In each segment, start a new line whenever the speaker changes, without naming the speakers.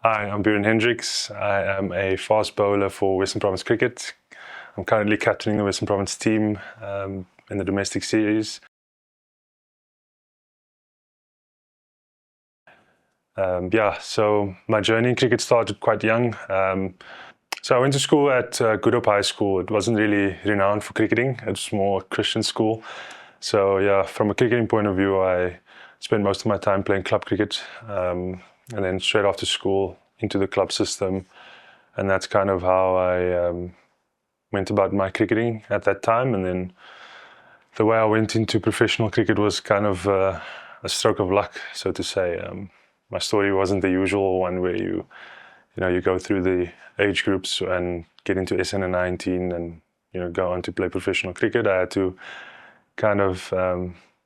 Hi, I'm Beuran Hendricks. I am a fast bowler for Western Province Cricket. I'm currently captaining the Western Province team in the domestic series. So my journey in cricket started quite young. So I went to school at Good Hope High School. It wasn't really renowned for cricketing. It was more a Christian school. So yeah, from a cricketing point of view, I spent most of my time playing club cricket, and then straight after school into the club system. And that's kind of how I went about my cricketing at that time. And then the way I went into professional cricket was kind of a stroke of luck, so to say. My story wasn't the usual one where you go through the age groups and get into SN19 and go on to play professional cricket. I had to kind of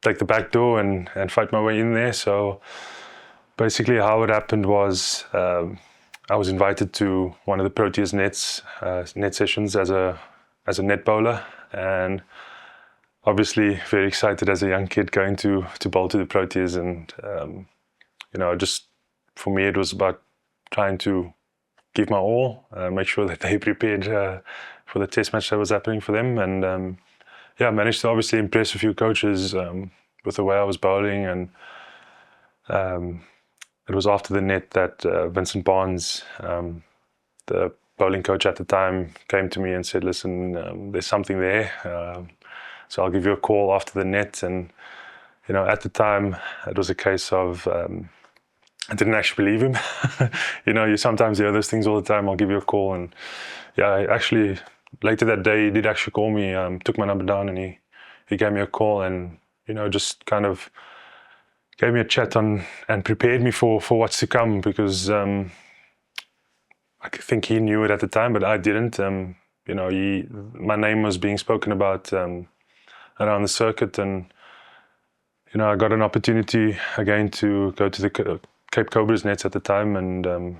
take the back door and fight my way in there. So basically how it happened was I was invited to one of the Proteas net sessions as a net bowler, and obviously very excited as a young kid going to bowl to the Proteas. And just for me it was about trying to give my all, make sure that they prepared for the test match that was happening for them. And I managed to obviously impress a few coaches with the way I was bowling. And it was after the net that Vincent Barnes, the bowling coach at the time, came to me and said, listen, there's something there. So I'll give you a call after the net. And, at the time, it was a case of I didn't actually believe him. You sometimes hear those things all the time. I'll give you a call. And I actually, later that day, he did actually call me, took my number down, and he gave me a call and, just kind of gave me a chat on and prepared me for what's to come, because I think he knew it at the time, but I didn't. My name was being spoken about around the circuit, and I got an opportunity again to go to the Cape Cobras nets at the time and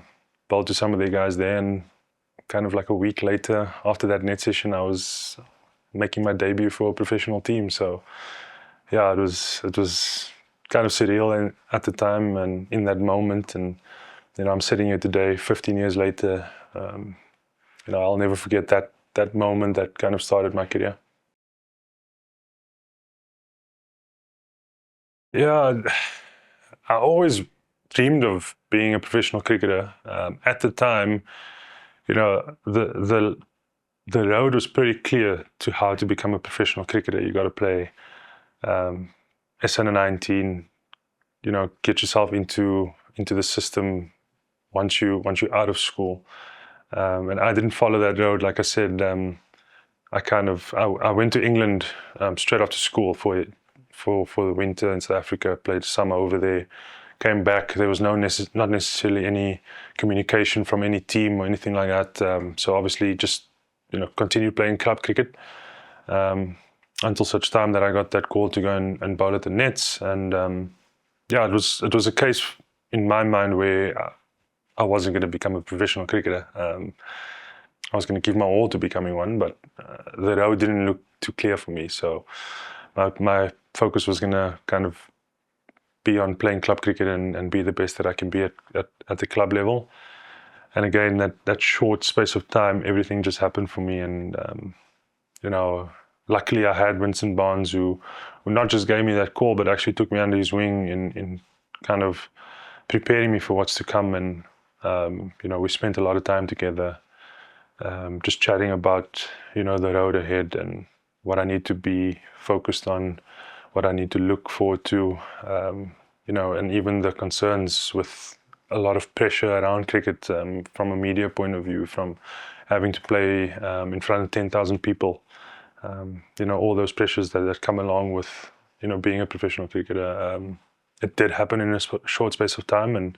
bowl to some of their guys there. And kind of like a week later, after that net session, I was making my debut for a professional team. So yeah, it was kind of surreal at the time and in that moment. And I'm sitting here today, 15 years later. I'll never forget that moment that kind of started my career. Yeah, I always dreamed of being a professional cricketer. At the time, the road was pretty clear to how to become a professional cricketer. You got to play SN19, get yourself into the system once you're out of school. And I didn't follow that road. Like I said, I went to England straight after school for the winter in South Africa. Played summer over there. Came back. There was not necessarily any communication from any team or anything like that. So obviously just continued playing club cricket until such time that I got that call to go and bowl at the nets. And it was a case in my mind where I wasn't going to become a professional cricketer. I was going to give my all to becoming one, but the road didn't look too clear for me. So my focus was going to kind of be on playing club cricket and be the best that I can be at the club level. And again, that short space of time, everything just happened for me. And luckily I had Vincent Barnes who not just gave me that call, but actually took me under his wing in kind of preparing me for what's to come. And we spent a lot of time together, just chatting about the road ahead and what I need to be focused on, what I need to look forward to, and even the concerns with a lot of pressure around cricket from a media point of view, from having to play in front of 10,000 people, all those pressures that come along with being a professional cricketer. It did happen in a short space of time, and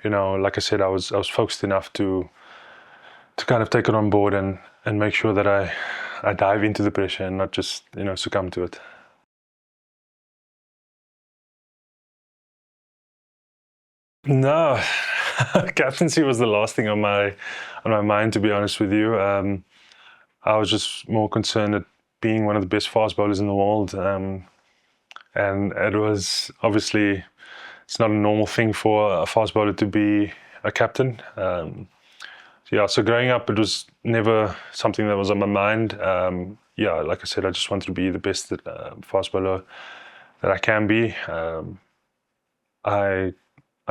like I said, I was focused enough to kind of take it on board and make sure that I dive into the pressure and not just succumb to it. No, captaincy was the last thing on my mind, to be honest with you. I was just more concerned at being one of the best fast bowlers in the world, and it was obviously, it's not a normal thing for a fast bowler to be a captain. So growing up, it was never something that was on my mind. Like I said, I just wanted to be the best fast bowler that I can be. I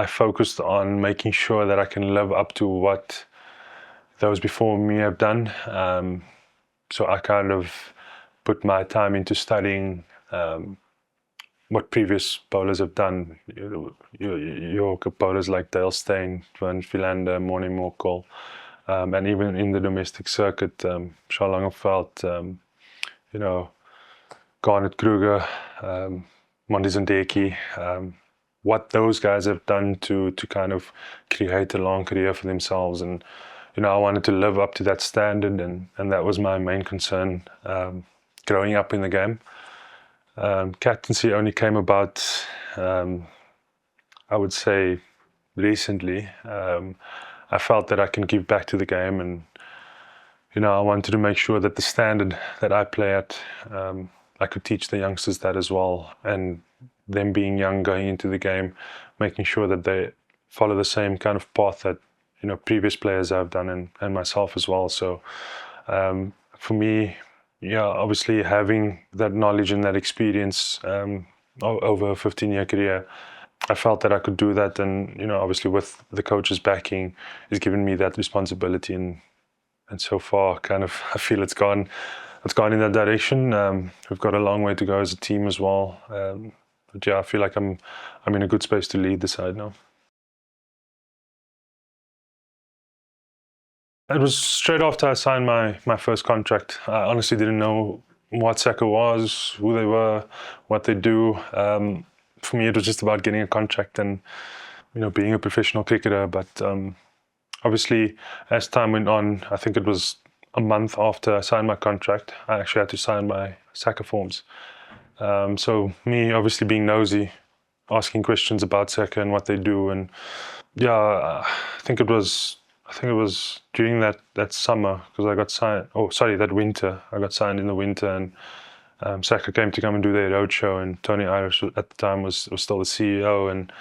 focused on making sure that I can live up to what those before me have done. So I kind of put my time into studying what previous bowlers have done. Your bowlers like Dale Steyn, Van Philander, Morne Morkel, and even in the domestic circuit, Shah Langeveld, Garnet Kruger, Mondi Zindeki, what those guys have done to kind of create a long career for themselves. And, I wanted to live up to that standard, and that was my main concern growing up in the game. Captaincy only came about, I would say, recently. I felt that I can give back to the game, and I wanted to make sure that the standard that I play at, I could teach the youngsters that as well, and them being young going into the game, making sure that they follow the same kind of path that previous players have done, and myself as well. So for me, obviously having that knowledge and that experience over a 15-year career, I felt that I could do that, and obviously with the coach's backing, has given me that responsibility, and so far, kind of, I feel it's gone in that direction. We've got a long way to go as a team as well, but I feel like I'm in a good space to lead the side now. It was straight after I signed my first contract. I honestly didn't know what Saka was, who they were, what they do. For me, it was just about getting a contract and being a professional cricketer. But obviously, as time went on, I think it was a month after I signed my contract, I actually had to sign my Saka forms. So me, obviously being nosy, asking questions about Saka and what they do, and I think it was during that summer, because I got signed. Oh, sorry, that winter. I got signed in the winter, and Saka came to come and do their roadshow, and Tony Irish at the time was still the CEO, and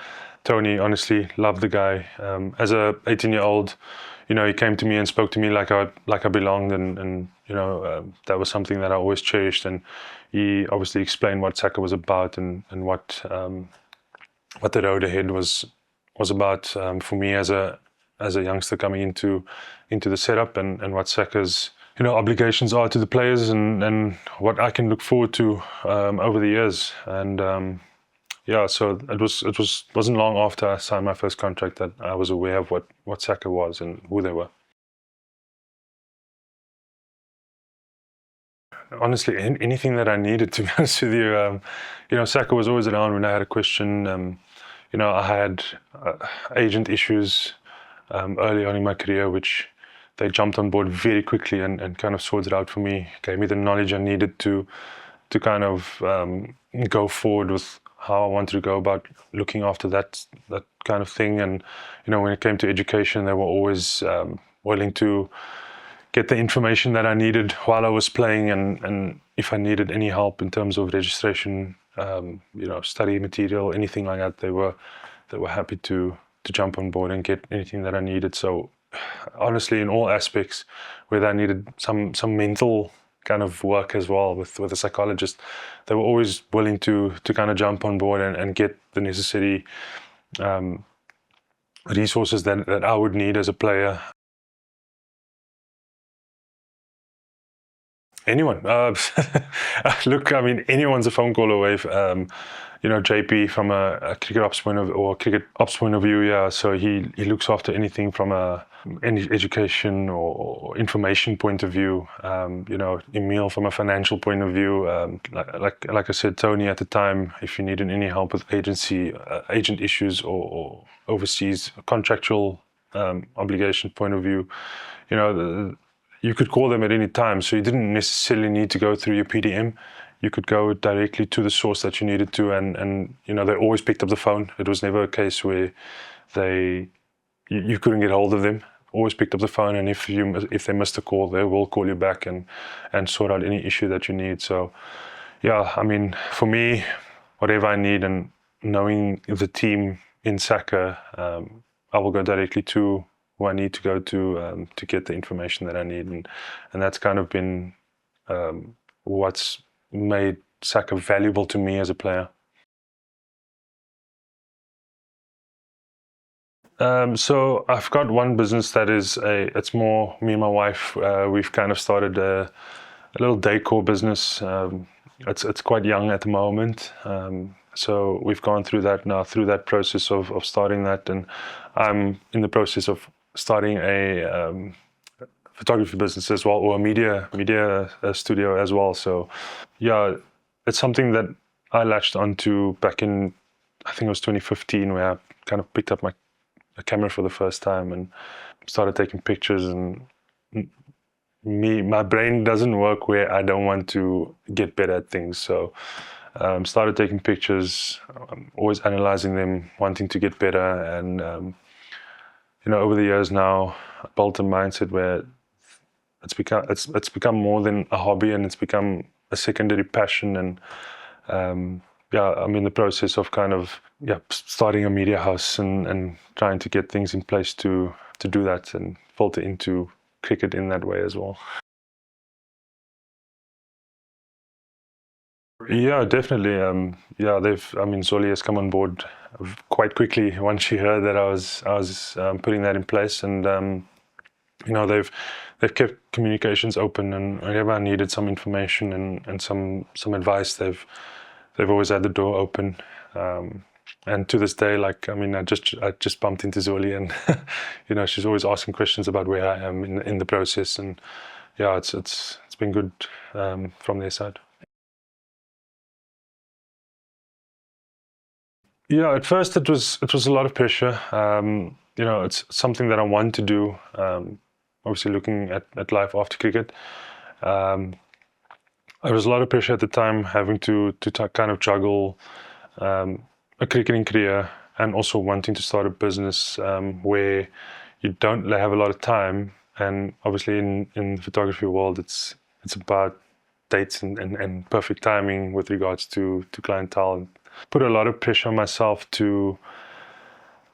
Tony honestly loved the guy. As a 18-year-old, he came to me and spoke to me like I belonged, and that was something that I always cherished. And he obviously explained what Saka was about, and what the road ahead was about for me as a youngster coming into the setup, and what Saka's obligations are to the players, and what I can look forward to over the years. And so it wasn't long after I signed my first contract that I was aware of what Saka was and who they were. Honestly, anything that I needed, to be honest with you. Saka was always around when I had a question. I had agent issues early on in my career, which they jumped on board very quickly and kind of sorted out for me, gave me the knowledge I needed to kind of go forward with how I wanted to go about looking after that kind of thing. And when it came to education, they were always willing to get the information that I needed while I was playing, and if I needed any help in terms of registration, study material, anything like that, they were happy to jump on board and get anything that I needed. So honestly, in all aspects, whether I needed some mental kind of work as well with a psychologist, they were always willing to kind of jump on board and get the necessary resources that I would need as a player. Anyone. Look, I mean, anyone's a phone call away. JP from a cricket ops point of view, yeah. So he looks after anything from any education or information point of view. Emil from a financial point of view. Like I said, Tony at the time, if you needed any help with agent issues or overseas contractual obligation point of view, you could call them at any time. So you didn't necessarily need to go through your PDM. You could go directly to the source that you needed to, and they always picked up the phone. It was never a case where you couldn't get hold of them. Always picked up the phone, and if they missed a call, they will call you back and sort out any issue that you need. So yeah, I mean, for me, whatever I need, and knowing the team in Saka, I will go directly to who I need to go to get the information that I need, and that's kind of been what's made soccer valuable to me as a player. So I've got one business that it's more me and my wife. We've kind of started a little decor business. It's quite young at the moment. So we've gone through that process of starting that, and I'm in the process of starting a photography business as well, or a media studio as well. So yeah, it's something that I latched onto back in, I think it was 2015, where I kind of picked up a camera for the first time and started taking pictures. And my brain doesn't work where I don't want to get better at things. So started taking pictures, always analyzing them, wanting to get better. And over the years now, I built a mindset where it's become more than a hobby, and it's become a secondary passion. And I'm in the process of kind of starting a media house and trying to get things in place to do that and filter into cricket in that way as well. Yeah, definitely. Zoli has come on board quite quickly once she heard that I was putting that in place, and they've kept communications open, and whenever I needed some information and some advice, they've always had the door open. And to this day, I just bumped into Zoli, and she's always asking questions about where I am in the process, and yeah, it's been good from their side. Yeah, at first it was a lot of pressure. It's something that I want to do. Obviously, looking at life after cricket, there was a lot of pressure at the time, having to kind of juggle a cricketing career and also wanting to start a business where you don't have a lot of time. And obviously, in the photography world, it's about dates and perfect timing with regards to clientele. Put a lot of pressure on myself to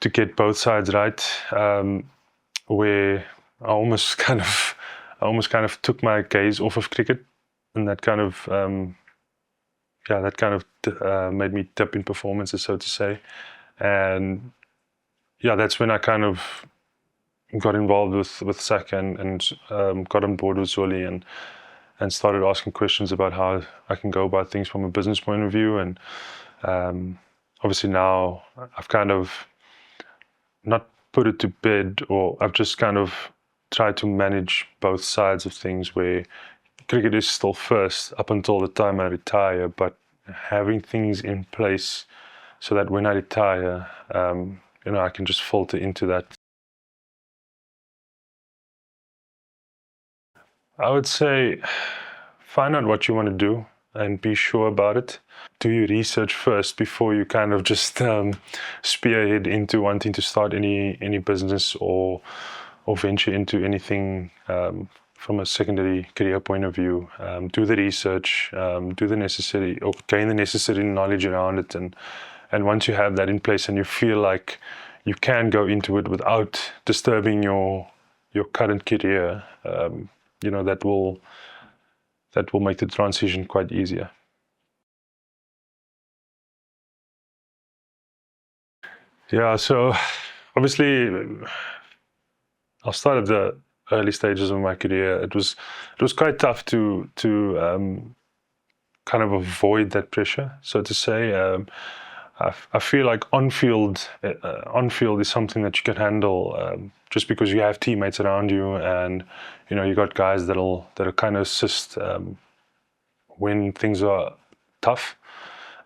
get both sides right, where I almost kind of took my gaze off of cricket, and that kind of made me dip in performances, so to say. And yeah, that's when I kind of got involved with SAC and got on board with Zoli and started asking questions about how I can go about things from a business point of view. And obviously now I've kind of not put it to bed, or I've just kind of tried to manage both sides of things, where cricket is still first up until the time I retire, but having things in place so that when I retire, I can just filter into that. I would say find out what you want to do and be sure about it. Do your research first before you kind of just spearhead into wanting to start any business or venture into anything from a secondary career point of view. Do the research, do the necessary, or gain the necessary knowledge around it, and once you have that in place and you feel like you can go into it without disturbing your current career, that will make the transition quite easier. Yeah, so obviously I'll start at the early stages of my career. It was quite tough to kind of avoid that pressure, so to say. I feel like on field is something that you can handle, just because you have teammates around you, and you got guys that'll kind of assist when things are tough.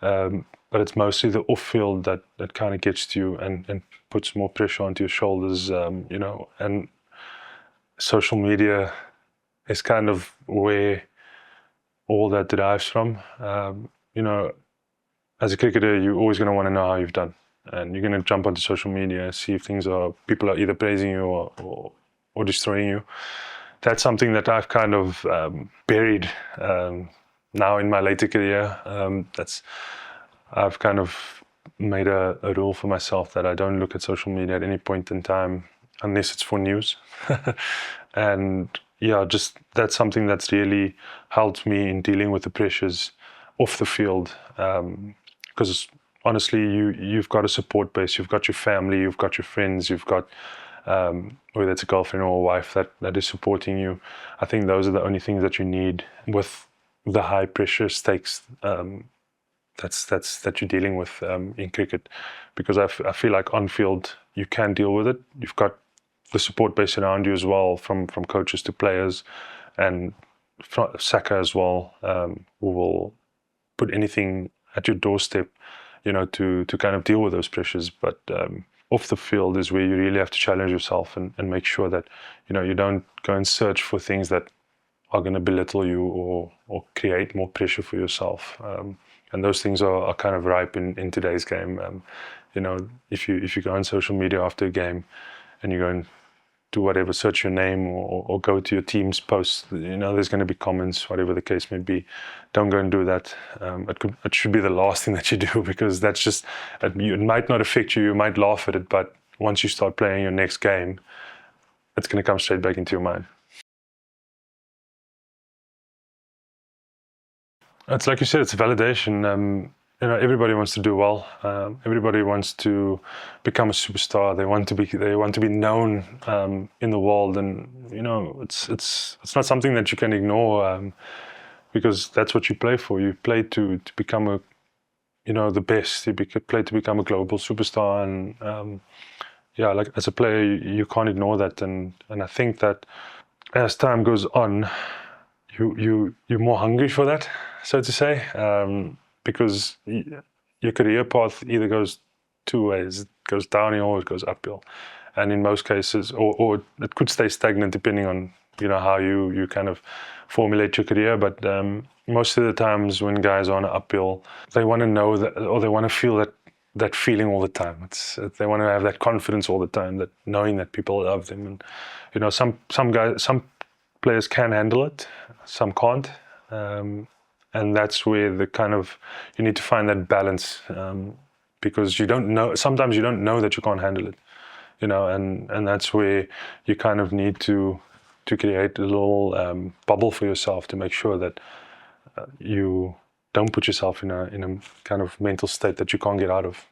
But it's mostly the off field that kind of gets to you and puts more pressure onto your shoulders, and social media is kind of where all that derives from. As a cricketer, you're always going to want to know how you've done, and you're going to jump onto social media, see if people are either praising you or destroying you. That's something that I've kind of buried now in my later career. I've kind of made a rule for myself that I don't look at social media at any point in time unless it's for news. And yeah, just that's something that's really helped me in dealing with the pressures off the field. Because honestly, you've got a support base, you've got your family, you've got your friends, you've got whether it's a girlfriend or a wife that is supporting you. I think those are the only things that you need with the high pressure stakes that you're dealing with in cricket, because I feel like on field you can deal with it. You've got the support base around you as well, from coaches to players, and Saka as well, who will put anything at your doorstep, to kind of deal with those pressures. But off the field is where you really have to challenge yourself and make sure that you don't go and search for things that are going to belittle you or create more pressure for yourself. And those things are kind of ripe in today's game. If you go on social media after a game and you go and do whatever, search your name or go to your team's post, there's going to be comments, whatever the case may be. Don't go and do that. It should be the last thing that you do, because that's just, it might not affect you, you might laugh at it, but once you start playing your next game, it's going to come straight back into your mind. It's like you said, it's a validation. Everybody wants to do well. Everybody wants to become a superstar. They want to be known in the world, and it's not something that you can ignore, because that's what you play for. You play to become the best. You play to become a global superstar, and like as a player, you can't ignore that. And I think that as time goes on, you're more hungry for that, so to say, because your career path either goes two ways. It goes downhill or it goes uphill, and in most cases, or it could stay stagnant depending on how you kind of formulate your career. But most of the times when guys are on an uphill, they want to know that, or they want to feel that feeling all the time. They want to have that confidence all the time, that knowing that people love them. And some players can handle it, some can't, and that's where you need to find that balance, because you don't know. Sometimes you don't know that you can't handle it, and that's where you kind of need to create a little bubble for yourself to make sure that you don't put yourself in a kind of mental state that you can't get out of.